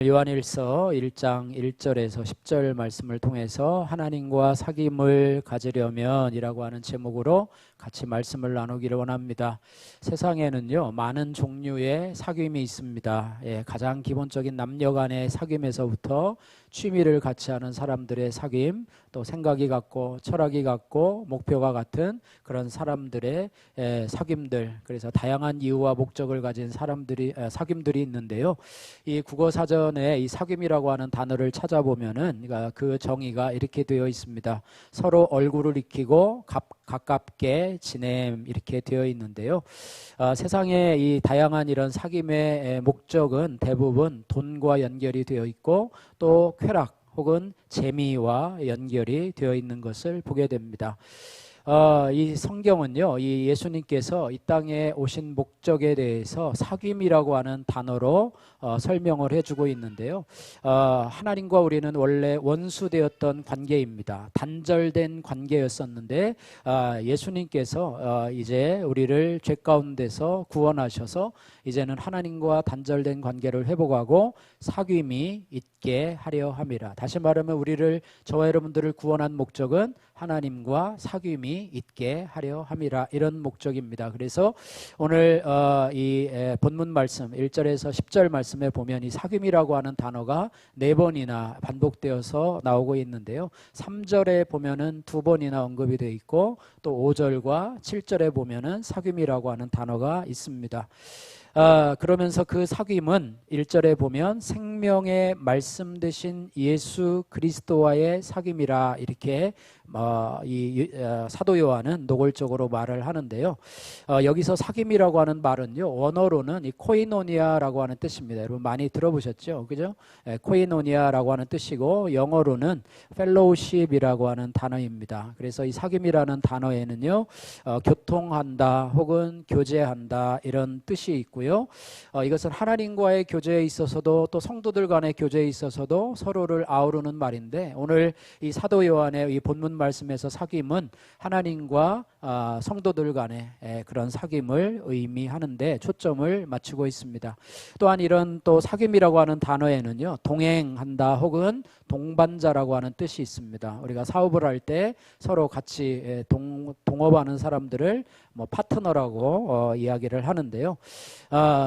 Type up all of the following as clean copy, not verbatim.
요한일서 1장 1절에서 10절 말씀을 통해서 하나님과 사귐을 가지려면 이라고 하는 제목으로 같이 말씀을 나누기를 원합니다. 세상에는요, 많은 종류의 사귐이 있습니다. 가장 기본적인 남녀 간의 사귐에서부터 취미를 같이 하는 사람들의 사귐, 또 생각이 같고 철학이 같고 목표가 같은 그런 사람들의 사귐들, 그래서 다양한 이유와 목적을 가진 사귐들이 있는데요. 이 국어사전에 이 사귐이라고 하는 단어를 찾아보면은 그 정의가 이렇게 되어 있습니다. 서로 얼굴을 익히고 가깝게 지냄, 이렇게 되어 있는데요. 세상에 이 다양한 이런 사귐의 목적은 대부분 돈과 연결이 되어 있고 또 쾌락 혹은 재미와 연결이 되어 있는 것을 보게 됩니다. 이 성경은요, 이 예수님께서 이 땅에 오신 목적에 대해서 사귐이라고 하는 단어로 설명을 해주고 있는데요. 하나님과 우리는 원래 원수되었던 관계입니다. 단절된 관계였었는데 예수님께서 이제 우리를 죄 가운데서 구원하셔서 이제는 하나님과 단절된 관계를 회복하고 사귐이 있게 하려 함이라. 다시 말하면 저와 여러분들을 구원한 목적은 하나님과 사귐이 있게 하려 함이라, 이런 목적입니다. 그래서 오늘 이 본문 말씀 1절에서 10절 말씀에 보면 이 사귐이라고 하는 단어가 4번이나 반복되어서 나오고 있는데요. 3절에 보면은 2번이나 언급이 되어 있고 또 5절과 7절에 보면은 사귐이라고 하는 단어가 있습니다. 그러면서 그 사귐은 1절에 보면 생명의 말씀 되신 예수 그리스도와의 사귐이라, 이렇게 사도 요한은 노골적으로 말을 하는데요. 여기서 사귐이라고 하는 말은요, 원어로는 이 코이노니아라고 하는 뜻입니다. 여러분 많이 들어보셨죠? 그죠? 코이노니아라고 하는 뜻이고 영어로는 펠로우십이라고 하는 단어입니다. 그래서 이 사귐이라는 단어에는요, 교통한다 혹은 교제한다, 이런 뜻이 있고요. 이것은 하나님과의 교제에 있어서도 또 성도들 간의 교제에 있어서도 서로를 아우르는 말인데, 오늘 이 사도 요한의 이 본문 말씀에서 사귐은 하나님과 성도들 간의 그런 사귐을 의미하는데 초점을 맞추고 있습니다. 또한 이런 또 사귐이라고 하는 단어에는요, 동행한다 혹은 동반자라고 하는 뜻이 있습니다. 우리가 사업을 할 때 서로 같이 동업하는 사람들을 파트너라고 이야기를 하는데요.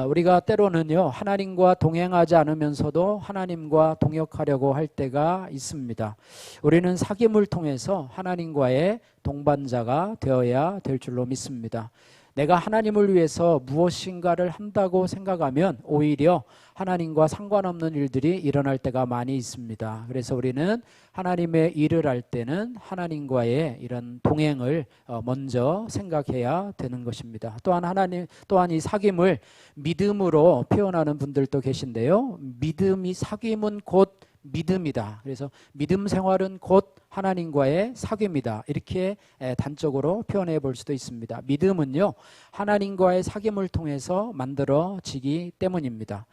우리가 때로는요, 하나님과 동행하지 않으면서도 하나님과 동역하려고 할 때가 있습니다. 우리는 사귐을 통해서 하나님과의 동반자가 되어야 될 줄로 믿습니다. 내가 하나님을 위해서 무엇인가를 한다고 생각하면 오히려 하나님과 상관없는 일들이 일어날 때가 많이 있습니다. 그래서 우리는 하나님의 일을 할 때는 하나님과의 이런 동행을 먼저 생각해야 되는 것입니다. 또한 이 사귐을 믿음으로 표현하는 분들도 계신데요. 사귐은 곧 믿음이다. 그래서 믿음 생활은 곧 하나님과의 사귐이다, 이렇게 단적으로 표현해 볼 수도 있습니다. 믿음은요, 하나님과의 사귐을 통해서 만들어지기 때문입니다.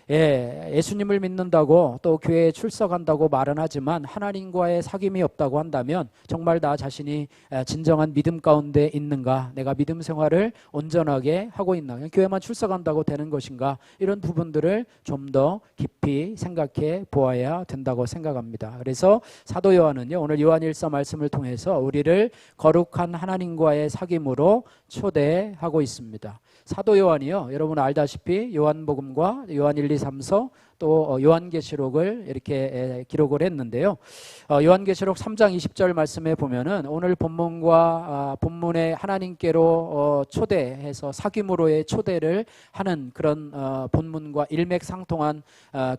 예수님을 믿는다고 또 교회에 출석한다고 말은 하지만 하나님과의 사귐이 없다고 한다면 정말 나 자신이 진정한 믿음 가운데 있는가, 내가 믿음 생활을 온전하게 하고 있나, 교회만 출석한다고 되는 것인가, 이런 부분들을 좀 더 깊이 생각해 보아야 된다고 생각합니다. 그래서 사도 요한은요, 오늘 요한일서 말씀을 통해서 우리를 거룩한 하나님과의 사귐으로 초대하고 있습니다. 사도 요한이요, 여러분 알다시피 요한복음과 요한 1, 2, 3서 또 요한계시록을 이렇게 기록을 했는데요. 요한계시록 3장 20절 말씀에 보면은 오늘 본문의 하나님께로 초대해서 사귐으로의 초대를 하는 그런 본문과 일맥상통한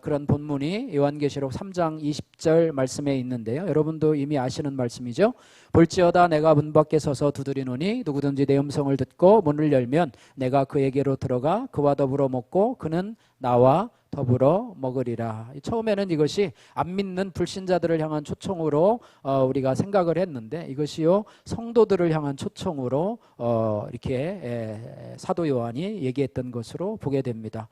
그런 본문이 요한계시록 3장 20절 말씀에 있는데요. 여러분도 이미 아시는 말씀이죠. 볼지어다 내가 문 밖에 서서 두드리노니 누구든지 내 음성을 듣고 문을 열면 내가 그에게로 들어가 그와 더불어 먹고 그는 나와 더불어 먹으리라. 처음에는 이것이 안 믿는 불신자들을 향한 초청으로 우리가 생각을 했는데, 이것이요, 성도들을 향한 초청으로 이렇게 사도 요한이 얘기했던 것으로 보게 됩니다.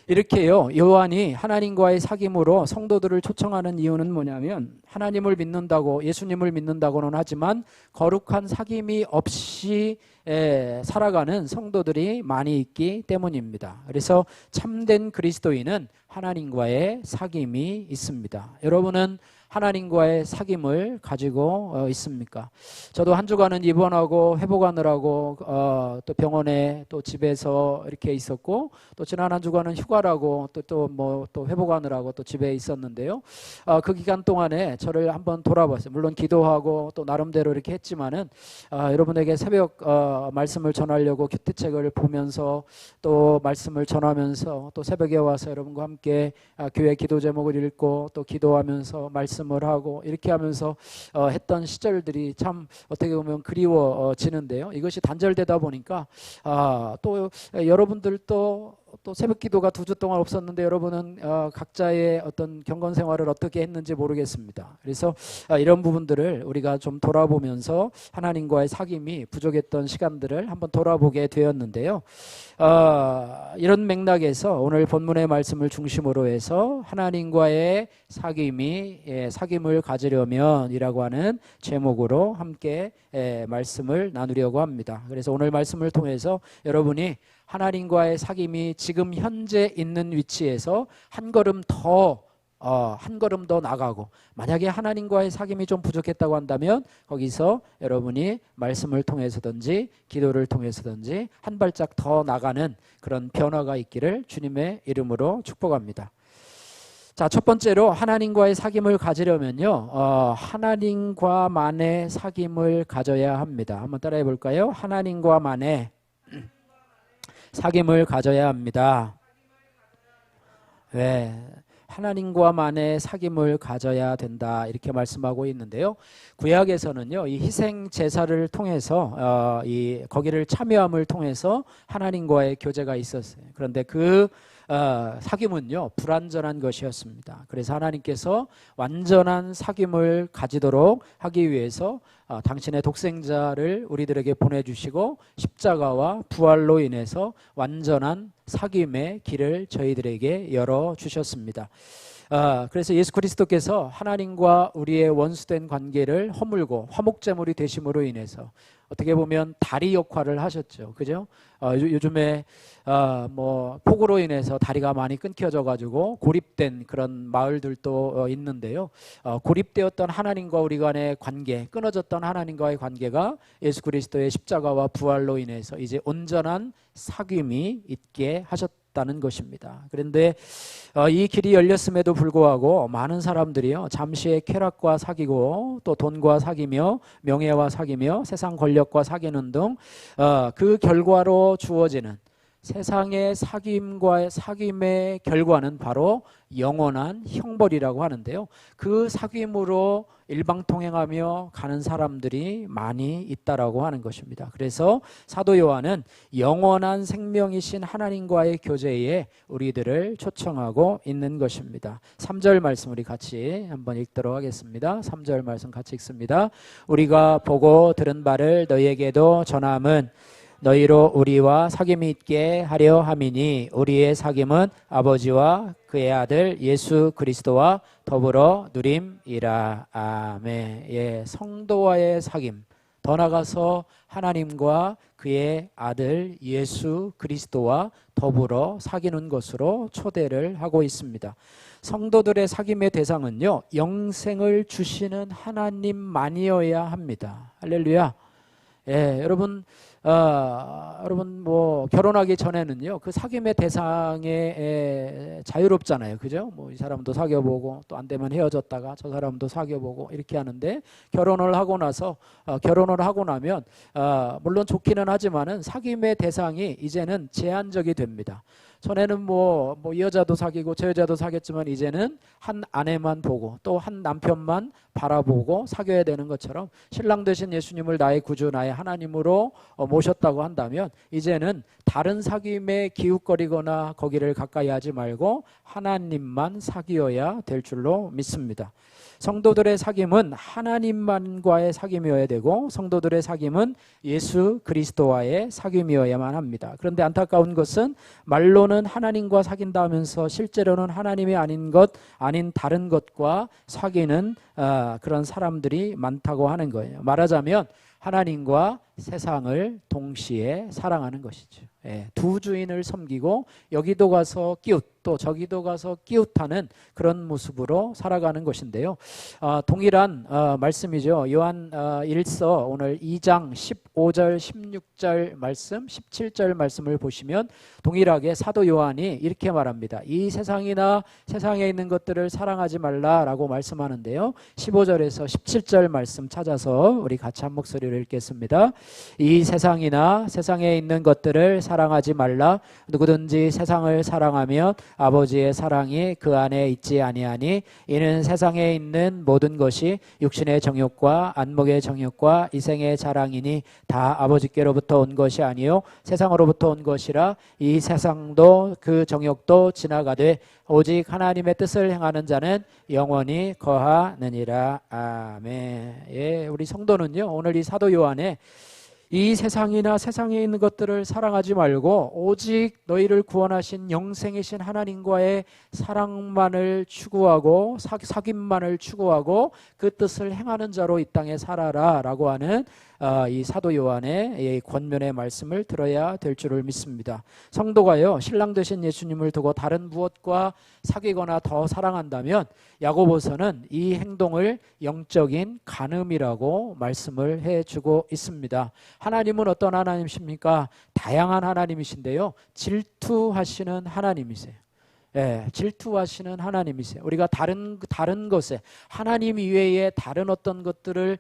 이렇게요, 요한이 하나님과의 사귐으로 성도들을 초청하는 이유는 뭐냐면, 하나님을 믿는다고, 예수님을 믿는다고는 하지만 거룩한 사귐이 없이 살아가는 성도들이 많이 있기 때문입니다. 그래서 참된 그리스도인은 하나님과의 사귐이 있습니다. 여러분은 하나님과의 사귐을 가지고 있습니까? 저도 한 주간은 입원하고 회복하느라고 또 병원에 또 집에서 이렇게 있었고, 또 지난 한 주간은 휴가라고 또 회복하느라고 또 집에 있었는데요. 그 기간 동안에 저를 한번 돌아봤어요. 물론 기도하고 또 나름대로 이렇게 했지만은 여러분에게 새벽 말씀을 전하려고 큐티책을 보면서 또 말씀을 전하면서 또 새벽에 와서 여러분과 함께 교회 기도 제목을 읽고 또 기도하면서 말씀을 하고 이렇게 하면서 했던 시절들이 참 어떻게 보면 그리워지는데요. 이것이 단절되다 보니까 또 여러분들도 또 새벽 기도가 2주 동안 없었는데 여러분은 각자의 어떤 경건 생활을 어떻게 했는지 모르겠습니다. 그래서 이런 부분들을 우리가 좀 돌아보면서 하나님과의 사귐이 부족했던 시간들을 한번 돌아보게 되었는데요. 이런 맥락에서 오늘 본문의 말씀을 중심으로 해서 하나님과의 사귐을 가지려면 이라고 하는 제목으로 함께 말씀을 나누려고 합니다. 그래서 오늘 말씀을 통해서 여러분이 하나님과의 사귐이 지금 현재 있는 위치에서 한 걸음 더 나가고, 만약에 하나님과의 사귐이 좀 부족했다고 한다면 거기서 여러분이 말씀을 통해서든지 기도를 통해서든지 한 발짝 더 나가는 그런 변화가 있기를 주님의 이름으로 축복합니다. 자, 첫 번째로 하나님과의 사귐을 가지려면요, 하나님과만의 사귐을 가져야 합니다. 한번 따라해 볼까요? 하나님과만의 사귐을 가져야 합니다. 네, 하나님과만의 사귐을 가져야 된다 이렇게 말씀하고 있는데요. 구약에서는요, 이 희생 제사를 통해서 거기를 참여함을 통해서 하나님과의 교제가 있었어요. 그런데 그 사귐은요 불완전한 것이었습니다. 그래서 하나님께서 완전한 사귐을 가지도록 하기 위해서 당신의 독생자를 우리들에게 보내주시고 십자가와 부활로 인해서 완전한 사귐의 길을 저희들에게 열어주셨습니다. 그래서 예수 그리스도께서 하나님과 우리의 원수된 관계를 허물고 화목제물이 되심으로 인해서 어떻게 보면 다리 역할을 하셨죠. 그죠? 요즘에 폭우로 인해서 다리가 많이 끊겨져 가지고 고립된 그런 마을들도 있는데요. 고립되었던 하나님과 우리 간의 관계, 끊어졌던 하나님과의 관계가 예수 그리스도의 십자가와 부활로 인해서 이제 온전한 사귐이 있게 하셨다는 것입니다. 그런데 이 길이 열렸음에도 불구하고 많은 사람들이요, 잠시의 쾌락과 사귀고 또 돈과 사귀며 명예와 사귀며 세상 권력과 사귀는 등 그 결과로 주어지는 세상의 사귐의 결과는 바로 영원한 형벌이라고 하는데요. 그 사귐으로 일방통행하며 가는 사람들이 많이 있다라고 하는 것입니다. 그래서 사도 요한은 영원한 생명이신 하나님과의 교제에 우리들을 초청하고 있는 것입니다. 3절 말씀 우리 같이 한번 읽도록 하겠습니다. 3절 말씀 같이 읽습니다. 우리가 보고 들은 바를 너희에게도 전함은 너희로 우리와 사귐이 있게 하려 함이니 우리의 사귐은 아버지와 그의 아들 예수 그리스도와 더불어 누림이라. 아멘. 예, 성도와의 사귐, 더 나아가서 하나님과 그의 아들 예수 그리스도와 더불어 사귀는 것으로 초대를 하고 있습니다. 성도들의 사귐의 대상은요, 영생을 주시는 하나님만이어야 합니다. 할렐루야. 예, 여러분 결혼하기 전에는요, 그 사귐의 대상에 자유롭잖아요. 그죠? 이 사람도 사귀어보고 또 안 되면 헤어졌다가 저 사람도 사귀어보고 이렇게 하는데, 결혼을 하고 나면 물론 좋기는 하지만은 사귐의 대상이 이제는 제한적이 됩니다. 전에는 이 여자도 사귀고 저 여자도 사귀었지만 이제는 한 아내만 보고 또 한 남편만 바라보고 사귀어야 되는 것처럼, 신랑 되신 예수님을 나의 구주 나의 하나님으로 모셨다고 한다면 이제는 다른 사귐에 기웃거리거나 거기를 가까이 하지 말고 하나님만 사귀어야 될 줄로 믿습니다. 성도들의 사귐은 하나님만과의 사귐이어야 되고, 성도들의 사귐은 예수 그리스도와의 사귐이어야만 합니다. 그런데 안타까운 것은 말로는 하나님과 사귄다 하면서 실제로는 하나님이 아닌 다른 것과 사귀는 그런 사람들이 많다고 하는 거예요. 말하자면 하나님과 세상을 동시에 사랑하는 것이죠. 두 주인을 섬기고 여기도 가서 끼웃 또 저기도 가서 끼웃하는 그런 모습으로 살아가는 것인데요. 동일한 말씀이죠. 요한 1서 오늘 2장 15절 16절 말씀 17절 말씀을 보시면 동일하게 사도 요한이 이렇게 말합니다. 이 세상이나 세상에 있는 것들을 사랑하지 말라라고 말씀하는데요. 15절에서 17절 말씀 찾아서 우리 같이 한 목소리로 읽겠습니다. 이 세상이나 세상에 있는 것들을 사랑하지 말라. 누구든지 세상을 사랑하면 아버지의 사랑이 그 안에 있지 아니하니 이는 세상에 있는 모든 것이 육신의 정욕과 안목의 정욕과 이생의 자랑이니 다 아버지께로부터 온 것이 아니요 세상으로부터 온 것이라. 이 세상도 그 정욕도 지나가되 오직 하나님의 뜻을 행하는 자는 영원히 거하느니라. 아멘. 예, 우리 성도는요 오늘 이 사도 요한에 이 세상이나 세상에 있는 것들을 사랑하지 말고 오직 너희를 구원하신 영생이신 하나님과의 사랑만을 추구하고 사귐만을 추구하고 그 뜻을 행하는 자로 이 땅에 살아라 라고 하는 이 사도 요한의 이 권면의 말씀을 들어야 될 줄을 믿습니다. 성도가요 신랑 되신 예수님을 두고 다른 무엇과 사귀거나 더 사랑한다면 야고보서는 이 행동을 영적인 간음이라고 말씀을 해주고 있습니다. 하나님은 어떤 하나님이십니까? 다양한 하나님이신데요 질투하시는 하나님이세요. 예, 질투하시는 하나님이세요. 우리가 다른 것에 하나님 이외에 다른 어떤 것들을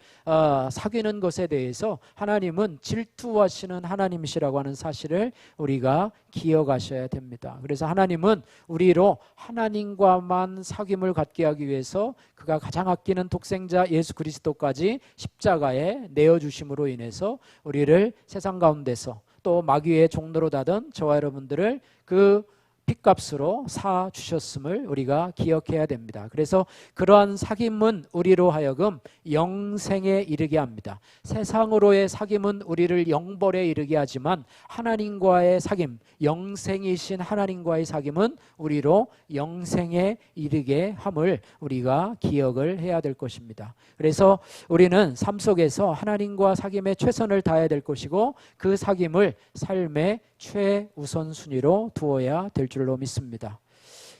사귀는 것에 대해서 하나님은 질투하시는 하나님이시라고 하는 사실을 우리가 기억하셔야 됩니다. 그래서 하나님은 우리로 하나님과만 사귐을 갖게 하기 위해서 그가 가장 아끼는 독생자 예수 그리스도까지 십자가에 내어주심으로 인해서 우리를 세상 가운데서 또 마귀의 종로로 다던 저와 여러분들을 그 핏값으로 사 주셨음을 우리가 기억해야 됩니다. 그래서 그러한 사귐은 우리로 하여금 영생에 이르게 합니다. 세상으로의 사귐은 우리를 영벌에 이르게 하지만 하나님과의 사귐, 영생이신 하나님과의 사귐은 우리로 영생에 이르게 함을 우리가 기억을 해야 될 것입니다. 그래서 우리는 삶 속에서 하나님과 사귐에 최선을 다해야 될 것이고 그 사귐을 삶의 최우선순위로 두어야 될 줄로 믿습니다.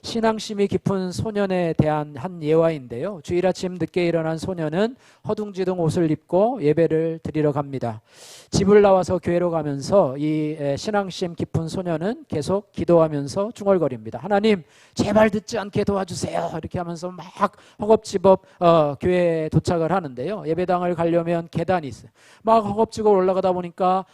신앙심이 깊은 소년에 대한 한 예화인데요. 주일 아침 늦게 일어난 소년은 허둥지둥 옷을 입고 예배를 드리러 갑니다. 집을 나와서 교회로 가면서 이 신앙심 깊은 소년은 계속 기도하면서 중얼거립니다. 하나님 제발 듣지 않게 도와주세요. 이렇게 하면서 막 허겁지겁 교회에 도착을 하는데요. 예배당을 가려면 계단이 있어요. 막 허겁지겁 올라가다 보니까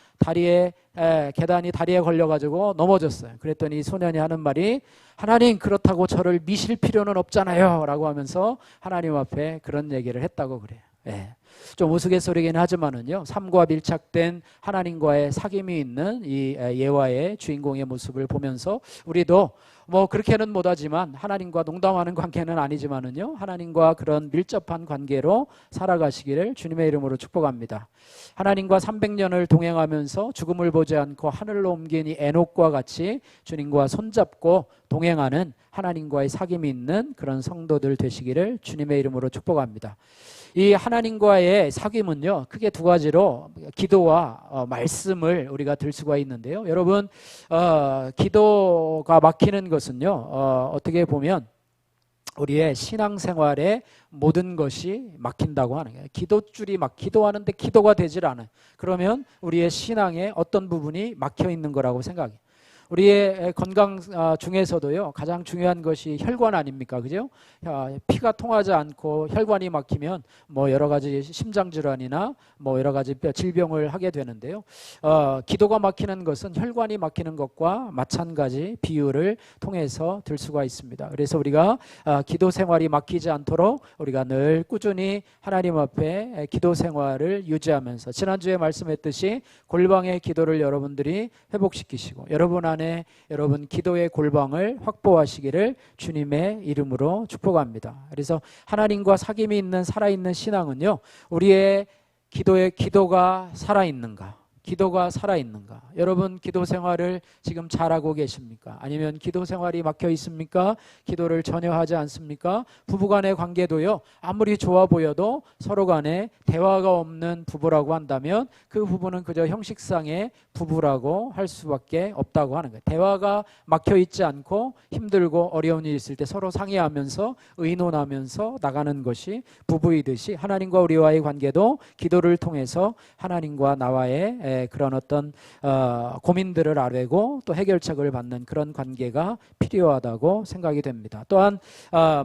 계단이 다리에 걸려가지고 넘어졌어요. 그랬더니 소년이 하는 말이 하나님 그렇다고 저를 미실 필요는 없잖아요 라고 하면서 하나님 앞에 그런 얘기를 했다고 그래요. 예. 좀 우스갯소리긴 하지만은요 삶과 밀착된 하나님과의 사귐이 있는 이 예화의 주인공의 모습을 보면서 우리도 뭐 그렇게는 못하지만 하나님과 농담하는 관계는 아니지만은요 하나님과 그런 밀접한 관계로 살아가시기를 주님의 이름으로 축복합니다. 하나님과 300년을 동행하면서 죽음을 보지 않고 하늘로 옮긴 이 에녹과 같이 주님과 손잡고 동행하는 하나님과의 사귐이 있는 그런 성도들 되시기를 주님의 이름으로 축복합니다. 이 하나님과의 사귐은요 크게 두 가지로 기도와 말씀을 우리가 들 수가 있는데요. 여러분 기도가 막히는 것은요 어떻게 보면 우리의 신앙생활의 모든 것이 막힌다고 하는 거예요. 기도줄이 기도하는데 기도가 되질 않아요. 그러면 우리의 신앙의 어떤 부분이 막혀 있는 거라고 생각해요. 우리의 건강 중에서도요 가장 중요한 것이 혈관 아닙니까? 그죠? 피가 통하지 않고 혈관이 막히면 뭐 여러 가지 심장 질환이나 뭐 여러 가지 질병을 하게 되는데요. 기도가 막히는 것은 혈관이 막히는 것과 마찬가지 비유를 통해서 들 수가 있습니다. 그래서 우리가 기도 생활이 막히지 않도록 우리가 늘 꾸준히 하나님 앞에 기도 생활을 유지하면서 지난주에 말씀했듯이 골방의 기도를 여러분들이 회복시키시고 여러분 안에 여러분 기도의 골방을 확보하시기를 주님의 이름으로 축복합니다. 그래서 하나님과 사귐이 있는 살아있는 신앙은요 우리의 기도가 살아있는가 기도가 살아있는가? 여러분 기도 생활을 지금 잘하고 계십니까? 아니면 기도 생활이 막혀 있습니까? 기도를 전혀 하지 않습니까? 부부간의 관계도요, 아무리 좋아 보여도 서로 간에 대화가 없는 부부라고 한다면 그 부부는 그저 형식상의 부부라고 할 수밖에 없다고 하는 거예요. 대화가 막혀 있지 않고 힘들고 어려운 일이 있을 때 서로 상의하면서 의논하면서 나가는 것이 부부이듯이 하나님과 우리와의 관계도 기도를 통해서 하나님과 나와의 그런 어떤 고민들을 아뢰고 또 해결책을 받는 그런 관계가 필요하다고 생각이 됩니다. 또한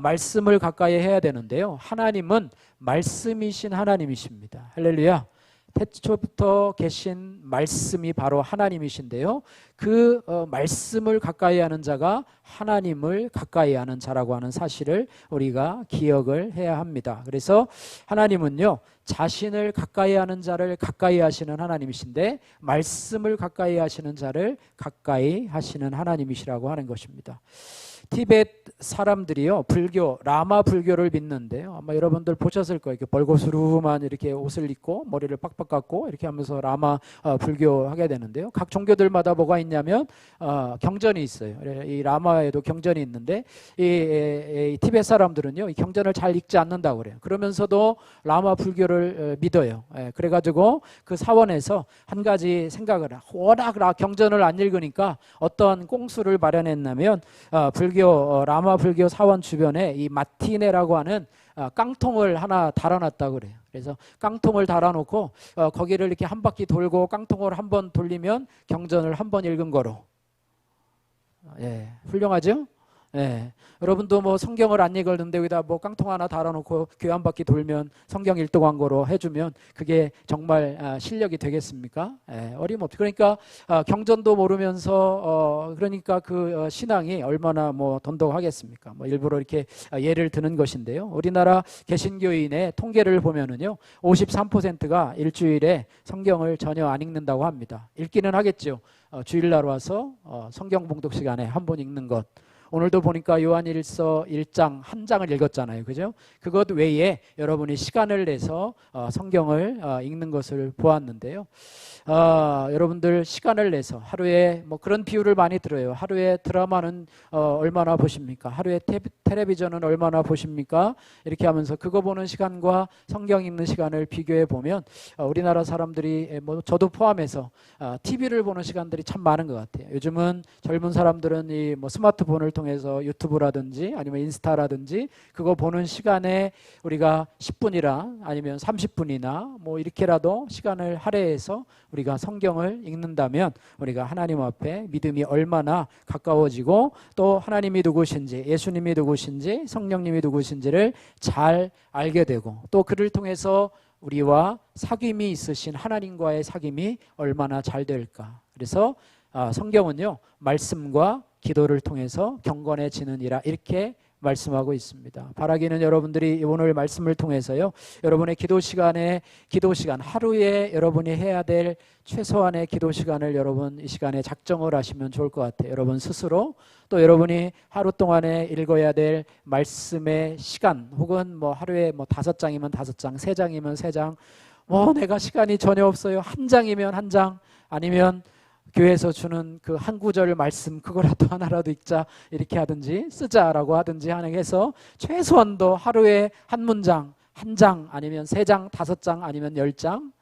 말씀을 가까이 해야 되는데요. 하나님은 말씀이신 하나님이십니다. 할렐루야. 태초부터 계신 말씀이 바로 하나님이신데요. 그 말씀을 가까이 하는 자가 하나님을 가까이 하는 자라고 하는 사실을 우리가 기억을 해야 합니다. 그래서 하나님은요, 자신을 가까이 하는 자를 가까이 하시는 하나님이신데 말씀을 가까이 하시는 자를 가까이 하시는 하나님이시라고 하는 것입니다. 티벳 사람들이요, 불교, 라마 불교를 믿는데요. 아마 여러분들 보셨을 거예요. 이렇게 벌거스름한 이렇게 옷을 입고 머리를 빡빡 깎고 이렇게 하면서 라마 불교 하게 되는데요. 각 종교들마다 뭐가 있냐면 경전이 있어요. 이 라마에도 경전이 있는데 이 티벳 사람들은요, 이 경전을 잘 읽지 않는다고 그래요. 그러면서도 라마 불교를 믿어요. 그래가지고 그 사원에서 한 가지 생각을 워낙 경전을 안 읽으니까 어떤 꽁수를 마련했냐면 불교 라마 불교 사원 주변에 이 마티네라고 하는 깡통을 하나 달아놨다고 그래요. 그래서 깡통을 달아놓고 거기를 이렇게 한 바퀴 돌고 깡통을 한 번 돌리면 경전을 한 번 읽은 거로. 훌륭하죠? 여러분도 뭐 성경을 안 읽었는데 여기다 뭐 깡통 하나 달아놓고 교회 한 바퀴 돌면 성경 일도 광고로 해주면 그게 정말 실력이 되겠습니까? 어림없죠. 그러니까 경전도 모르면서 그러니까 그 신앙이 얼마나 뭐 돈독하겠습니까? 뭐 일부러 이렇게 예를 드는 것인데요. 우리나라 개신교인의 통계를 보면은요, 53%가 일주일에 성경을 전혀 안 읽는다고 합니다. 읽기는 하겠죠. 주일날 와서 성경 봉독 시간에 한 번 읽는 것. 오늘도 보니까 요한일서 1장 한 장을 읽었잖아요. 그죠? 그것 외에 여러분이 시간을 내서 성경을 읽는 것을 보았는데요. 여러분들 시간을 내서 하루에 뭐 그런 비유를 많이 들어요. 하루에 드라마는 얼마나 보십니까? 하루에 텔레비전은 얼마나 보십니까? 이렇게 하면서 그거 보는 시간과 성경 읽는 시간을 비교해 보면 우리나라 사람들이 뭐 저도 포함해서 TV를 보는 시간들이 참 많은 것 같아요. 요즘은 젊은 사람들은 이 뭐 스마트폰을 통해서 유튜브라든지 아니면 인스타라든지 그거 보는 시간에 우리가 10분이나 아니면 30분이나 뭐 이렇게라도 시간을 할애해서 우리가 성경을 읽는다면 우리가 하나님 앞에 믿음이 얼마나 가까워지고 또 하나님이 누구신지, 예수님이 누구신지, 성령님이 누구신지를 잘 알게 되고 또 그를 통해서 우리와 사귐이 있으신 하나님과의 사귐이 얼마나 잘 될까. 그래서 성경은요, 말씀과 기도를 통해서 경건해지느니라 이렇게 말씀하고 있습니다. 바라기는 여러분들이 오늘 말씀을 통해서요, 여러분의 기도 시간 하루에 여러분이 해야 될 최소한의 기도 시간을 여러분 이 시간에 작정을 하시면 좋을 것 같아요. 여러분 스스로 또 여러분이 하루 동안에 읽어야 될 말씀의 시간 혹은 뭐 하루에 뭐 5장이면 5장, 3장이면 3장, 뭐 내가 시간이 전혀 없어요. 1장이면 1장, 아니면 교회에서 주는 그 한 구절 말씀 그거라도 하나라도 읽자 이렇게 하든지 쓰자라고 하든지 하는 해서 최소한도 하루에 한 문장, 1장 아니면 3장, 5장 아니면 10장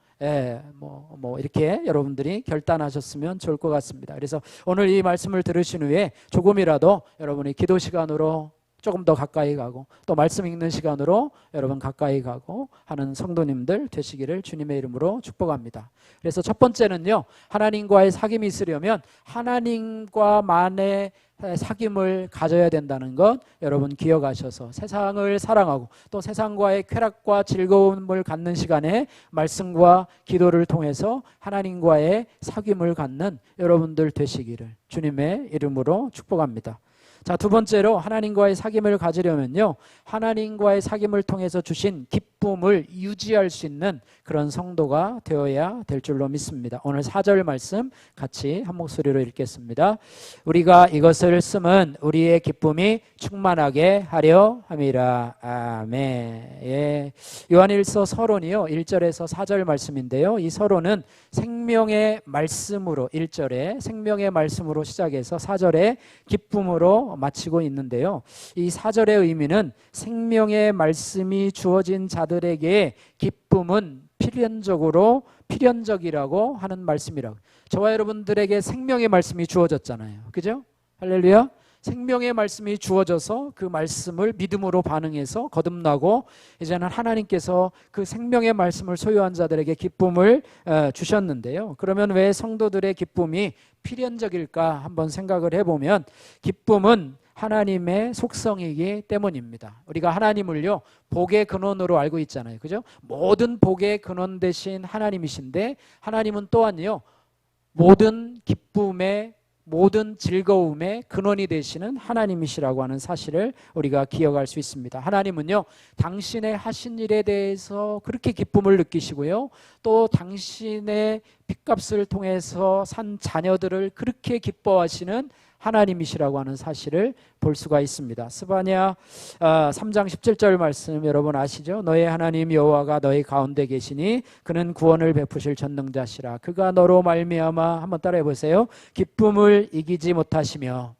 뭐 이렇게 여러분들이 결단하셨으면 좋을 것 같습니다. 그래서 오늘 이 말씀을 들으신 후에 조금이라도 여러분이 기도 시간으로 조금 더 가까이 가고 또 말씀 읽는 시간으로 여러분 가까이 가고 하는 성도님들 되시기를 주님의 이름으로 축복합니다. 그래서 첫 번째는요, 하나님과의 사귐이 있으려면 하나님과만의 사귐을 가져야 된다는 것 여러분 기억하셔서 세상을 사랑하고 또 세상과의 쾌락과 즐거움을 갖는 시간에 말씀과 기도를 통해서 하나님과의 사귐을 갖는 여러분들 되시기를 주님의 이름으로 축복합니다. 자, 두 번째로 하나님과의 사귐을 가지려면요, 하나님과의 사귐을 통해서 주신 기쁨 기쁨을 유지할 수 있는 그런 성도가 되어야 될 줄로 믿습니다. 오늘 4절 말씀 같이 한 목소리로 읽겠습니다. 우리가 이것을 쓰면 우리의 기쁨이 충만하게 하려 함이라. 아멘. 예. 요한일서 서론이요 1절에서 4절 말씀인데요. 이 서론은 생명의 말씀으로 1절에 생명의 말씀으로 시작해서 4절에 기쁨으로 마치고 있는데요. 이 4절의 의미는 생명의 말씀이 주어진 자들에게 기쁨은 필연적이라고 하는 말씀이라고. 저와 여러분들에게 생명의 말씀이 주어졌잖아요. 그죠? 할렐루야. 생명의 말씀이 주어져서 그 말씀을 믿음으로 반응해서 거듭나고 이제는 하나님께서 그 생명의 말씀을 소유한 자들에게 기쁨을 주셨는데요. 그러면 왜 성도들의 기쁨이 필연적일까 한번 생각을 해보면 기쁨은 하나님의 속성이기 때문입니다. 우리가 하나님을요 복의 근원으로 알고 있잖아요. 그죠? 모든 복의 근원 되신 하나님이신데 하나님은 또한요 모든 기쁨의 모든 즐거움의 근원이 되시는 하나님이시라고 하는 사실을 우리가 기억할 수 있습니다. 하나님은요 당신의 하신 일에 대해서 그렇게 기쁨을 느끼시고요 또 당신의 핏값을 통해서 산 자녀들을 그렇게 기뻐하시는 하나님이시라고 하는 사실을 볼 수가 있습니다. 스바냐 3장 17절 말씀 여러분 아시죠? 너의 하나님 여호와가 너희 가운데 계시니 그는 구원을 베푸실 전능자시라. 그가 너로 말미암아 한번 따라해 보세요. 기쁨을 이기지 못하시며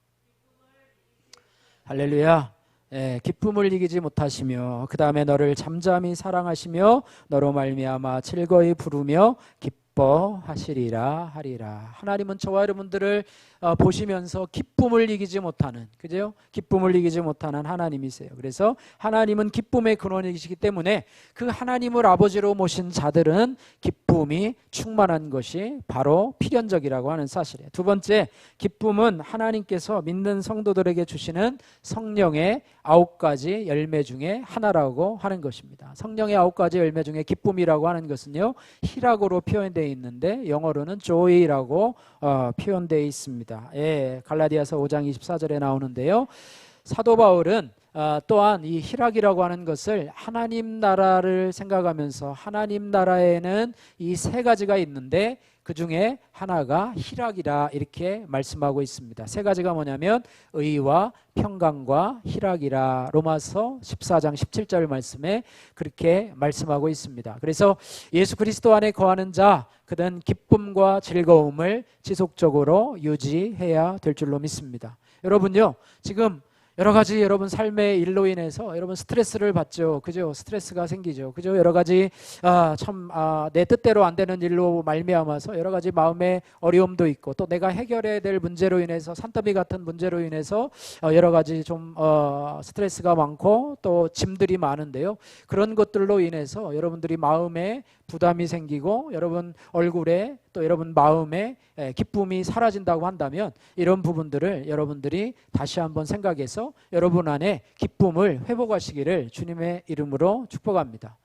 할렐루야. 예, 기쁨을 이기지 못하시며 그 다음에 너를 잠잠히 사랑하시며 너로 말미암아 즐거이 부르며 기뻐하시리라 하리라. 하나님은 저와 여러분들을 보시면서 기쁨을 이기지 못하는, 그죠? 기쁨을 이기지 못하는 하나님이세요. 그래서 하나님은 기쁨의 근원이시기 때문에 그 하나님을 아버지로 모신 자들은 기쁨이 충만한 것이 바로 필연적이라고 하는 사실이에요. 두 번째, 기쁨은 하나님께서 믿는 성도들에게 주시는 성령의 9가지 열매 중에 하나라고 하는 것입니다. 성령의 9가지 열매 중에 기쁨이라고 하는 것은요 희락으로 표현되어 있는데 영어로는 joy라고 표현되어 있습니다. 예, 갈라디아서 5장 24절에 나오는데요. 사도 바울은 또한 이 희락이라고 하는 것을 하나님 나라를 생각하면서 하나님 나라에는 이 3가지가 있는데 그 중에 하나가 희락이라 이렇게 말씀하고 있습니다. 3가지가 뭐냐면 의와 평강과 희락이라 로마서 14장 17절 말씀에 그렇게 말씀하고 있습니다. 그래서 예수 그리스도 안에 거하는 자 그는 기쁨과 즐거움을 지속적으로 유지해야 될 줄로 믿습니다. 여러분요 지금 여러 가지 여러분 삶의 일로 인해서 여러분 스트레스를 받죠. 그죠? 스트레스가 생기죠. 그죠? 여러 가지 내 뜻대로 안 되는 일로 말미암아서 여러 가지 마음의 어려움도 있고 또 내가 해결해야 될 문제로 인해서 산더미 같은 문제로 인해서 여러 가지 좀 스트레스가 많고 또 짐들이 많은데요. 그런 것들로 인해서 여러분들이 마음에 부담이 생기고 여러분 얼굴에 또 여러분 마음에 기쁨이 사라진다고 한다면 이런 부분들을 여러분들이 다시 한번 생각해서 여러분 안에 기쁨을 회복하시기를 주님의 이름으로 축복합니다.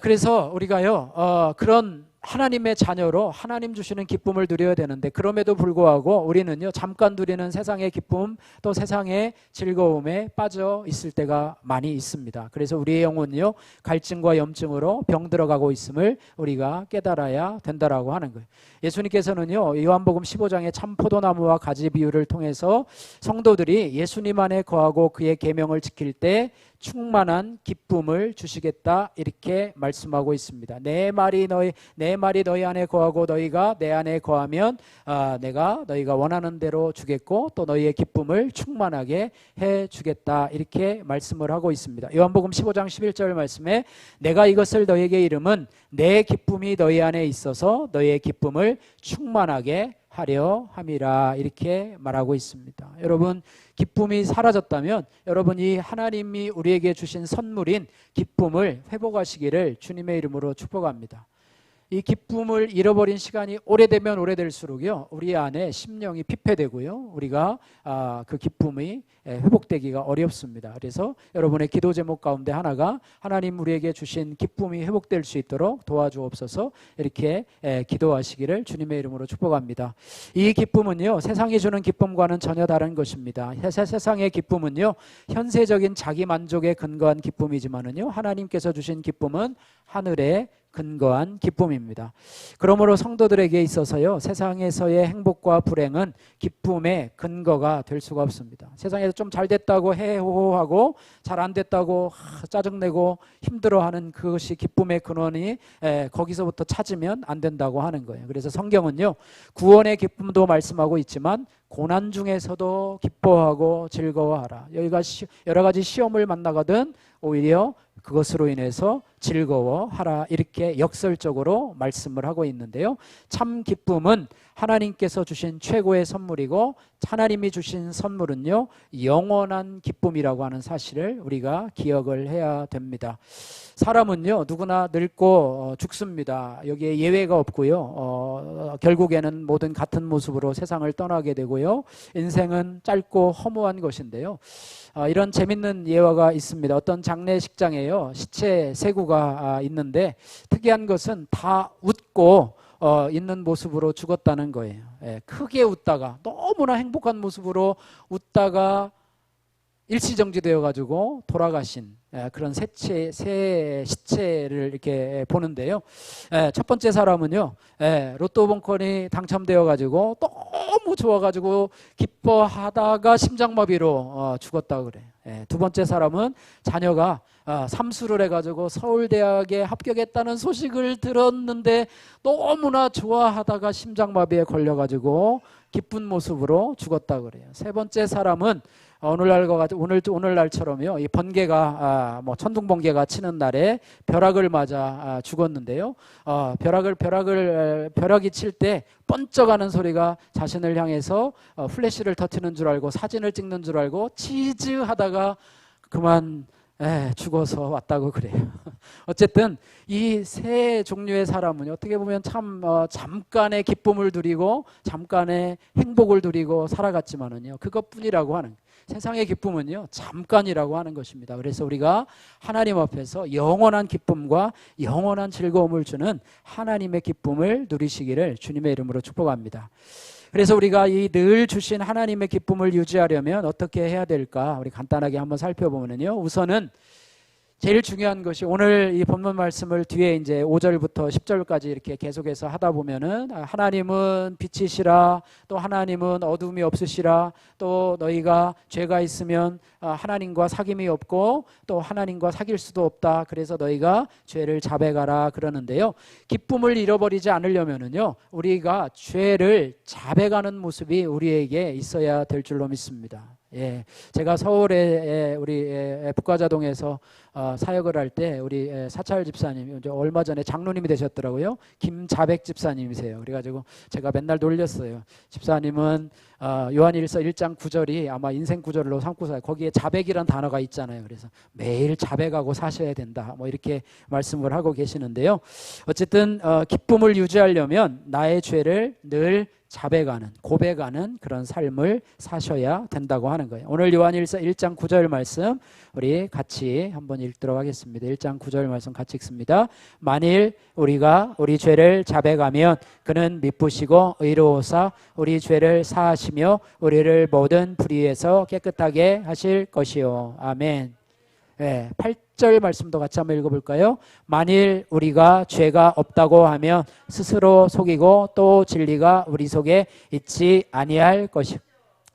그래서 우리가요 그런 하나님의 자녀로 하나님 주시는 기쁨을 누려야 되는데 그럼에도 불구하고 우리는요 잠깐 누리는 세상의 기쁨 또 세상의 즐거움에 빠져 있을 때가 많이 있습니다. 그래서 우리의 영혼은요 갈증과 염증으로 병들어가고 있음을 우리가 깨달아야 된다라고 하는 거예요. 예수님께서는요 요한복음 15장의 참 포도나무와 가지 비유를 통해서 성도들이 예수님 안에 거하고 그의 계명을 지킬 때 충만한 기쁨을 주시겠다 이렇게 말씀하고 있습니다. 내 말이 너희 안에 거하고 너희가 내 안에 거하면 내가 너희가 원하는 대로 주겠고 또 너희의 기쁨을 충만하게 해주겠다 이렇게 말씀을 하고 있습니다. 요한복음 15장 11절 말씀에 내가 이것을 너희에게 이름은 내 기쁨이 너희 안에 있어서 너희의 기쁨을 충만하게 하려 함이라 이렇게 말하고 있습니다. 여러분 기쁨이 사라졌다면 여러분이 하나님이 우리에게 주신 선물인 기쁨을 회복하시기를 주님의 이름으로 축복합니다. 이 기쁨을 잃어버린 시간이 오래되면 오래될수록요, 우리 안에 심령이 피폐되고요, 우리가 그 기쁨이 회복되기가 어렵습니다. 그래서 여러분의 기도 제목 가운데 하나가 하나님 우리에게 주신 기쁨이 회복될 수 있도록 도와주옵소서, 이렇게 기도하시기를 주님의 이름으로 축복합니다. 이 기쁨은요, 세상이 주는 기쁨과는 전혀 다른 것입니다. 세상의 기쁨은요, 현세적인 자기 만족에 근거한 기쁨이지만은요, 하나님께서 주신 기쁨은 하늘의 근거한 기쁨입니다. 그러므로 성도들에게 있어서요, 세상에서의 행복과 불행은 기쁨의 근거가 될 수가 없습니다. 세상에서 좀 잘 됐다고 해호하고 잘 안 됐다고 짜증내고 힘들어하는 그것이 기쁨의 근원이 거기서부터 찾으면 안 된다고 하는 거예요. 그래서 성경은요, 구원의 기쁨도 말씀하고 있지만 고난 중에서도 기뻐하고 즐거워하라. 여기가 여러 가지 시험을 만나거든 오히려 그것으로 인해서 즐거워하라, 이렇게 역설적으로 말씀을 하고 있는데요, 참 기쁨은 하나님께서 주신 최고의 선물이고, 하나님이 주신 선물은요, 영원한 기쁨이라고 하는 사실을 우리가 기억을 해야 됩니다. 사람은요, 누구나 늙고 죽습니다. 여기에 예외가 없고요, 결국에는 모든 같은 모습으로 세상을 떠나게 되고요, 인생은 짧고 허무한 것인데요, 이런 재밌는 예화가 있습니다. 어떤 장례식장에요, 시체 세구가 있는데 특이한 것은 다 웃고 있는 모습으로 죽었다는 거예요. 크게 웃다가, 너무나 행복한 모습으로 웃다가 일시정지되어 가지고 돌아가신 그런 새 시체를 이렇게 보는데요, 첫 번째 사람은요, 로또 번권이 당첨되어 가지고 너무 좋아 가지고 기뻐하다가 심장마비로 죽었다 그래요. 두 번째 사람은 자녀가 삼수를 해가지고 서울대학에 합격했다는 소식을 들었는데 너무나 좋아하다가 심장마비에 걸려가지고 기쁜 모습으로 죽었다 그래요. 세 번째 사람은 오늘날처럼요, 이 번개가 천둥 번개가 치는 날에 벼락을 맞아 죽었는데요, 벼락이 칠 때 번쩍하는 소리가 자신을 향해서 플래시를 터트리는 줄 알고 사진을 찍는 줄 알고 치즈 하다가 그만 죽어서 왔다고 그래요. 어쨌든 이 세 종류의 사람은 어떻게 보면 참 잠깐의 기쁨을 누리고 잠깐의 행복을 누리고 살아갔지만은요, 그것뿐이라고 하는, 세상의 기쁨은요 잠깐이라고 하는 것입니다. 그래서 우리가 하나님 앞에서 영원한 기쁨과 영원한 즐거움을 주는 하나님의 기쁨을 누리시기를 주님의 이름으로 축복합니다. 그래서 우리가 이 늘 주신 하나님의 기쁨을 유지하려면 어떻게 해야 될까? 우리 간단하게 한번 살펴보면요, 우선은 제일 중요한 것이, 오늘 이 본문 말씀을 뒤에 이제 5절부터 10절까지 이렇게 계속해서 하다 보면은, 하나님은 빛이시라, 또 하나님은 어둠이 없으시라, 또 너희가 죄가 있으면 하나님과 사귐이 없고 또 하나님과 사귈 수도 없다, 그래서 너희가 죄를 자백하라 그러는데요, 기쁨을 잃어버리지 않으려면은요, 우리가 죄를 자백하는 모습이 우리에게 있어야 될 줄로 믿습니다. 제가 서울에 우리 북가자동에서 사역을 할 때 우리 사찰 집사님, 얼마 전에 장로님이 되셨더라고요. 김자백 집사님이세요. 그래가지고 제가 맨날 놀렸어요. 집사님은 요한일서 1장 9절이 아마 인생 구절로 삼고서 거기에 자백이란 단어가 있잖아요. 그래서 매일 자백하고 사셔야 된다, 이렇게 말씀을 하고 계시는데요, 어쨌든 기쁨을 유지하려면 나의 죄를 늘 자백하는, 고백하는 그런 삶을 사셔야 된다고 하는 거예요. 오늘 요한일서 1장 9절 말씀 우리 같이 한번 읽도록 하겠습니다. 1장 9절 말씀 같이 읽습니다. 만일 우리가 우리 죄를 자백하면 그는 미쁘시고 의로우사 우리 죄를 사하시며 우리를 모든 불의에서 깨끗하게 하실 것이요. 아멘. 8절 말씀도 같이 한번 읽어볼까요? 만일 우리가 죄가 없다고 하면 스스로 속이고 또 진리가 우리 속에 있지 아니할 것이요.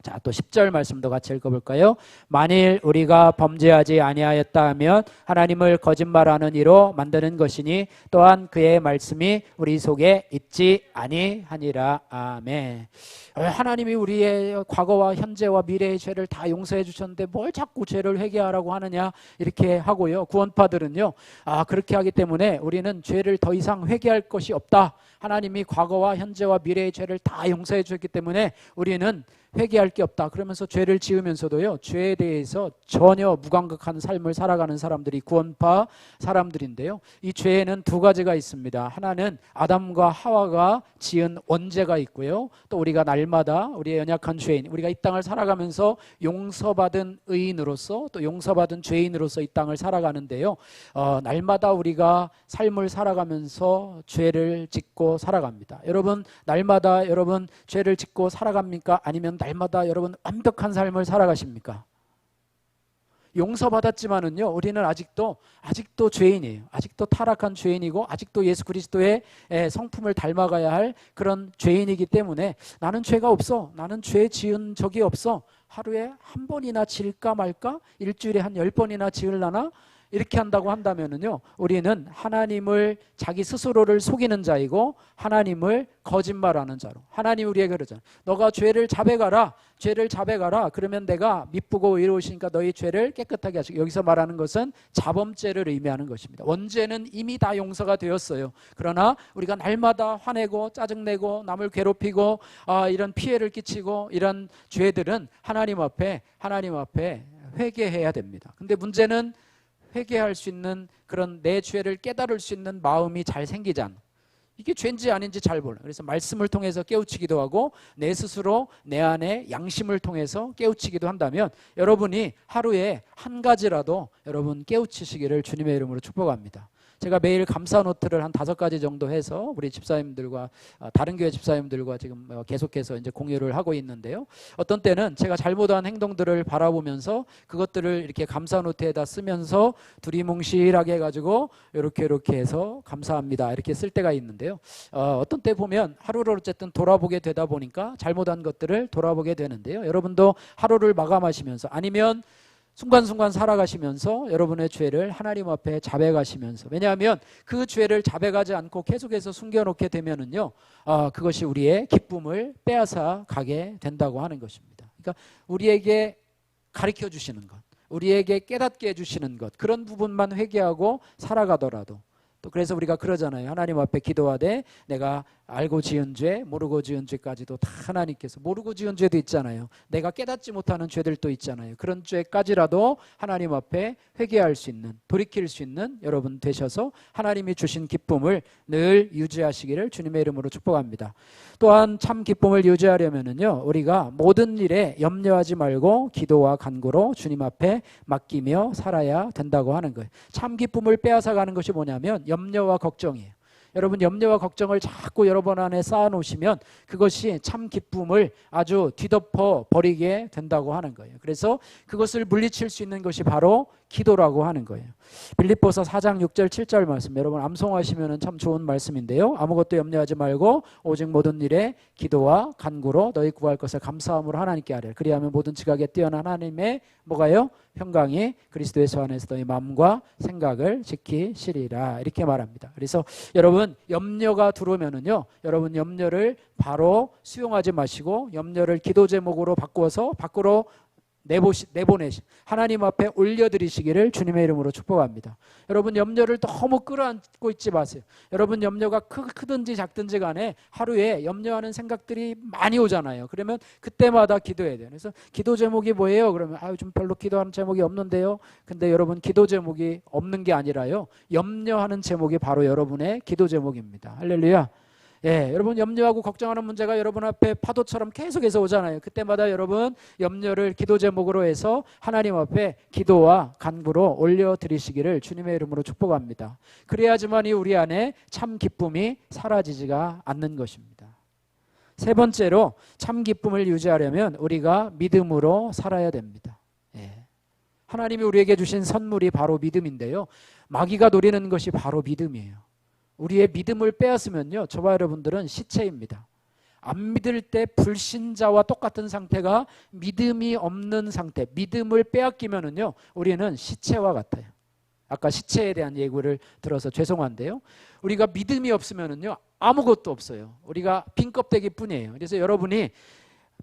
자, 또 10절 말씀도 같이 읽어볼까요? 만일 우리가 범죄하지 아니하였다 하면 하나님을 거짓말하는 이로 만드는 것이니 또한 그의 말씀이 우리 속에 있지 아니하니라. 아멘. 하나님이 우리의 과거와 현재와 미래의 죄를 다 용서해 주셨는데 뭘 자꾸 죄를 회개하라고 하느냐, 이렇게 하고요, 구원파들은요, 그렇게 하기 때문에 우리는 죄를 더 이상 회개할 것이 없다, 하나님이 과거와 현재와 미래의 죄를 다 용서해 주셨기 때문에 우리는 회개할 게 없다 그러면서 죄를 지으면서도요, 죄에 대해서 전혀 무감각한 삶을 살아가는 사람들이 구원파 사람들인데요, 이 죄에는 두 가지가 있습니다. 하나는 아담과 하와가 지은 원죄가 있고요, 또 우리가 날마다 우리의 연약한 죄인, 우리가 이 땅을 살아가면서 용서받은 의인으로서 또 용서받은 죄인으로서 이 땅을 살아가는데요, 날마다 우리가 삶을 살아가면서 죄를 짓고 살아갑니다. 여러분, 날마다 여러분 죄를 짓고 살아갑니까? 아니면 날마다 여러분 완벽한 삶을 살아가십니까? 용서받았지만은요, 우리는 아직도 죄인이에요. 아직도 타락한 죄인이고 아직도 예수 그리스도의 성품을 닮아가야 할 그런 죄인이기 때문에 나는 죄가 없어, 나는 죄 지은 적이 없어, 하루에 한 번이나 지을까 말까, 일주일에 한 10번이나 지으려나, 이렇게 한다고 한다면은요, 우리는 하나님을, 자기 스스로를 속이는 자이고 하나님을 거짓말하는 자로, 하나님 우리에게 그러잖아요. 너가 죄를 자백하라, 죄를 자백하라. 그러면 내가 미쁘고 의로우시니까 너희 죄를 깨끗하게 하시고, 여기서 말하는 것은 자범죄를 의미하는 것입니다. 원죄는 이미 다 용서가 되었어요. 그러나 우리가 날마다 화내고 짜증내고 남을 괴롭히고 이런 피해를 끼치고 이런 죄들은 하나님 앞에 회개해야 됩니다. 근데 문제는 회개할 수 있는, 그런 내 죄를 깨달을 수 있는 마음이 잘 생기지 않아. 이게 죄인지 아닌지 잘 몰라. 그래서 말씀을 통해서 깨우치기도 하고 내 스스로 내 안에 양심을 통해서 깨우치기도 한다면 여러분이 하루에 한 가지라도 여러분 깨우치시기를 주님의 이름으로 축복합니다. 제가 매일 감사 노트를 한 5가지 정도 해서 우리 집사님들과 다른 교회 집사님들과 지금 계속해서 이제 공유를 하고 있는데요, 어떤 때는 제가 잘못한 행동들을 바라보면서 그것들을 이렇게 감사 노트에다 쓰면서 두리뭉실하게 해가지고 이렇게 해서 감사합니다 이렇게 쓸 때가 있는데요, 어떤 때 보면 하루를 어쨌든 돌아보게 되다 보니까 잘못한 것들을 돌아보게 되는데요, 여러분도 하루를 마감하시면서 아니면 순간순간 살아가시면서 여러분의 죄를 하나님 앞에 자백하시면서, 왜냐하면 그 죄를 자백하지 않고 계속해서 숨겨놓게 되면은요, 그것이 우리의 기쁨을 빼앗아 가게 된다고 하는 것입니다. 그러니까 우리에게 가르쳐 주시는 것, 우리에게 깨닫게 해주시는 것, 그런 부분만 회개하고 살아가더라도, 또 그래서 우리가 그러잖아요. 하나님 앞에 기도하되 내가 알고 지은 죄, 모르고 지은 죄까지도 다 하나님께서, 모르고 지은 죄도 있잖아요. 내가 깨닫지 못하는 죄들도 있잖아요. 그런 죄까지라도 하나님 앞에 회개할 수 있는, 돌이킬 수 있는 여러분 되셔서 하나님이 주신 기쁨을 늘 유지하시기를 주님의 이름으로 축복합니다. 또한 참 기쁨을 유지하려면은요, 우리가 모든 일에 염려하지 말고 기도와 간구로 주님 앞에 맡기며 살아야 된다고 하는 거예요. 참 기쁨을 빼앗아가는 것이 뭐냐면 염려와 걱정이에요. 여러분, 염려와 걱정을 자꾸 여러분 안에 쌓아놓으시면 그것이 참 기쁨을 아주 뒤덮어 버리게 된다고 하는 거예요. 그래서 그것을 물리칠 수 있는 것이 바로 기도라고 하는 거예요. 빌립보서 4장 6절 7절 말씀, 여러분 암송하시면 참 좋은 말씀인데요, 아무것도 염려하지 말고 오직 모든 일에 기도와 간구로 너희 구할 것을 감사함으로 하나님께 아뢰라. 그리하면 모든 지각에 뛰어난 하나님의 뭐가요? 평강이 그리스도 예수 안에서 너희 마음과 생각을 지키시리라, 이렇게 말합니다. 그래서 여러분, 염려가 들어오면은요, 여러분 염려를 바로 수용하지 마시고 염려를 기도 제목으로 바꾸어서 밖으로 내보내시, 하나님 앞에 올려드리시기를 주님의 이름으로 축복합니다. 여러분, 염려를 너무 끌어안고 있지 마세요. 여러분, 염려가 크든지 작든지 간에 하루에 염려하는 생각들이 많이 오잖아요. 그러면 그때마다 기도해야 돼요. 그래서 기도 제목이 뭐예요? 그러면 좀 별로 기도하는 제목이 없는데요. 근데 여러분, 기도 제목이 없는 게 아니라요, 염려하는 제목이 바로 여러분의 기도 제목입니다. 할렐루야. 예, 여러분 염려하고 걱정하는 문제가 여러분 앞에 파도처럼 계속해서 오잖아요. 그때마다 여러분 염려를 기도 제목으로 해서 하나님 앞에 기도와 간구로 올려드리시기를 주님의 이름으로 축복합니다. 그래야지만이 우리 안에 참 기쁨이 사라지지가 않는 것입니다. 세 번째로 참 기쁨을 유지하려면 우리가 믿음으로 살아야 됩니다. 예. 하나님이 우리에게 주신 선물이 바로 믿음인데요, 마귀가 노리는 것이 바로 믿음이에요. 우리의 믿음을 빼앗으면요, 저와 여러분들은 시체입니다. 안 믿을 때 불신자와 똑같은 상태가 믿음이 없는 상태, 믿음을 빼앗기면은요, 우리는 시체와 같아요. 아까 시체에 대한 예고를 들어서 죄송한데요, 우리가 믿음이 없으면은요, 아무것도 없어요. 우리가 빈 껍데기 뿐이에요. 그래서 여러분이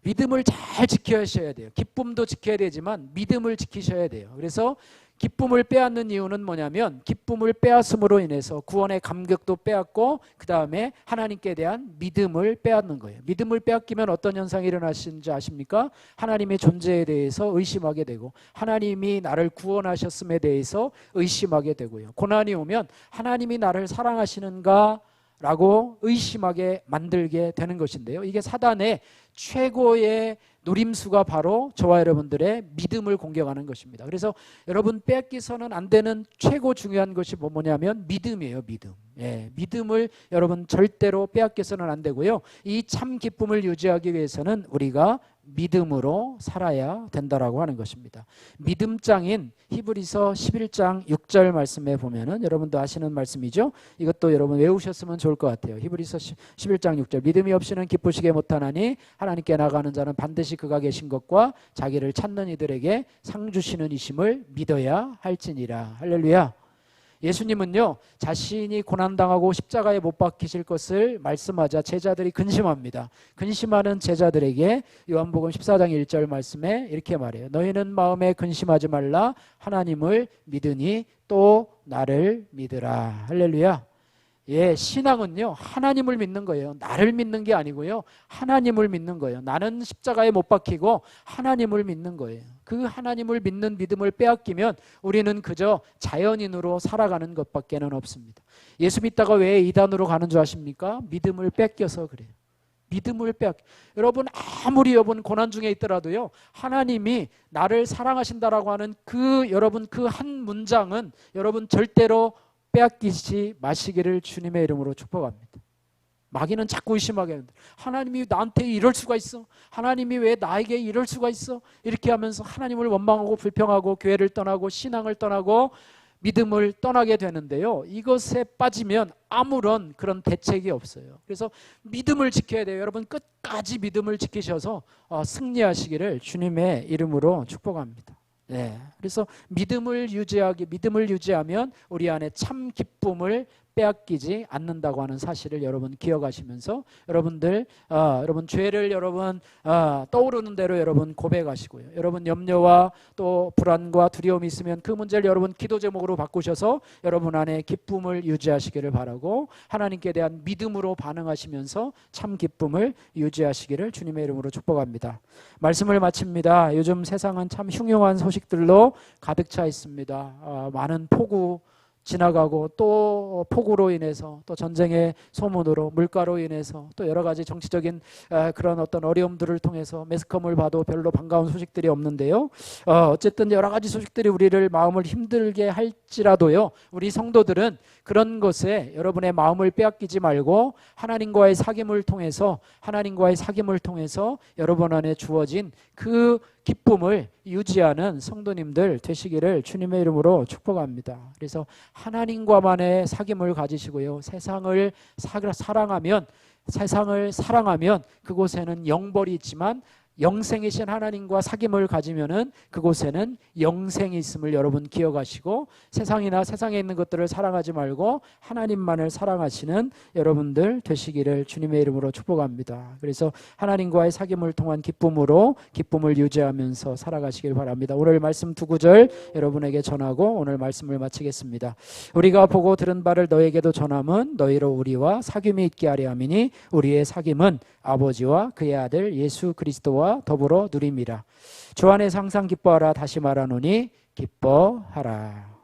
믿음을 잘 지켜셔야 돼요. 기쁨도 지켜야 되지만 믿음을 지키셔야 돼요. 그래서 기쁨을 빼앗는 이유는 뭐냐면 기쁨을 빼앗음으로 인해서 구원의 감격도 빼앗고 그 다음에 하나님께 대한 믿음을 빼앗는 거예요. 믿음을 빼앗기면 어떤 현상이 일어나시는지 아십니까? 하나님의 존재에 대해서 의심하게 되고 하나님이 나를 구원하셨음에 대해서 의심하게 되고요. 고난이 오면 하나님이 나를 사랑하시는가? 라고 의심하게 만들게 되는 것인데요. 이게 사단의 최고의 노림수가 바로 저와 여러분들의 믿음을 공격하는 것입니다. 그래서 여러분 빼앗기서는 안 되는 최고 중요한 것이 뭐냐면 믿음이에요. 믿음. 예, 믿음을 여러분 절대로 빼앗겨서는 안 되고요. 이 참 기쁨을 유지하기 위해서는 우리가 믿음으로 살아야 된다라고 하는 것입니다. 믿음장인 히브리서 11장 6절 말씀에 보면은 여러분도 아시는 말씀이죠. 이것도 여러분 외우셨으면 좋을 것 같아요. 히브리서 11장 6절 믿음이 없이는 기쁘시게 못하나니 하나님께 나가는 자는 반드시 그가 계신 것과 자기를 찾는 이들에게 상 주시는 이심을 믿어야 할지니라. 할렐루야. 예수님은요 자신이 고난당하고 십자가에 못 박히실 것을 말씀하자 제자들이 근심합니다. 근심하는 제자들에게 요한복음 14장 1절 말씀에 이렇게 말해요. 너희는 마음에 근심하지 말라. 하나님을 믿으니 또 나를 믿으라. 할렐루야. 예, 신앙은요 하나님을 믿는 거예요. 나를 믿는 게 아니고요 하나님을 믿는 거예요. 나는 십자가에 못 박히고 하나님을 믿는 거예요. 그 하나님을 믿는 믿음을 빼앗기면 우리는 그저 자연인으로 살아가는 것밖에는 없습니다. 예수 믿다가 왜 이단으로 가는 줄 아십니까? 믿음을 뺏겨서 그래요. 믿음을 여러분 아무리 여러분 고난 중에 있더라도요 하나님이 나를 사랑하신다라고 하는 그 여러분 그 한 문장은 여러분 절대로 빼앗기지 마시기를 주님의 이름으로 축복합니다. 마귀는 자꾸 의심하게 하는데 하나님이 나한테 이럴 수가 있어? 하나님이 왜 나에게 이럴 수가 있어? 이렇게 하면서 하나님을 원망하고 불평하고 교회를 떠나고 신앙을 떠나고 믿음을 떠나게 되는데요. 이것에 빠지면 아무런 그런 대책이 없어요. 그래서 믿음을 지켜야 돼요. 여러분 끝까지 믿음을 지키셔서 승리하시기를 주님의 이름으로 축복합니다. 네, 그래서 믿음을 유지하면 우리 안에 참 기쁨을 빼앗기지 않는다고 하는 사실을 여러분 기억하시면서 여러분 죄를 여러분 떠오르는 대로 여러분 고백하시고요. 여러분 염려와 또 불안과 두려움이 있으면 그 문제를 여러분 기도 제목으로 바꾸셔서 여러분 안에 기쁨을 유지하시기를 바라고 하나님께 대한 믿음으로 반응하시면서 참 기쁨을 유지하시기를 주님의 이름으로 축복합니다. 말씀을 마칩니다. 요즘 세상은 참 흉흉한 소식들로 가득 차 있습니다. 많은 폭우 지나가고 또 폭우로 인해서 또 전쟁의 소문으로 물가로 인해서 또 여러 가지 정치적인 그런 어떤 어려움들을 통해서 매스컴을 봐도 별로 반가운 소식들이 없는데요. 어쨌든 여러 가지 소식들이 우리를 마음을 힘들게 할지라도요. 우리 성도들은 그런 것에 여러분의 마음을 빼앗기지 말고 하나님과의 사귐을 통해서 여러분 안에 주어진 그 기쁨을 유지하는 성도님들 되시기를 주님의 이름으로 축복합니다. 그래서 하나님과만의 사귐을 가지시고요. 세상을 사랑하면 그곳에는 영벌이 있지만 영생이신 하나님과 사귐을 가지면은 그곳에는 영생이 있음을 여러분 기억하시고 세상이나 세상에 있는 것들을 사랑하지 말고 하나님만을 사랑하시는 여러분들 되시기를 주님의 이름으로 축복합니다. 그래서 하나님과의 사귐을 통한 기쁨을 유지하면서 살아가시길 바랍니다. 오늘 말씀 두 구절 여러분에게 전하고 오늘 말씀을 마치겠습니다. 우리가 보고 들은 바를 너에게도 전함은 너희로 우리와 사귐이 있게 하려 함이니 우리의 사귐은 아버지와 그의 아들 예수 그리스도와 더불어 누림이라. 주 안에서 항상 기뻐하라. 다시 말하노니 기뻐하라.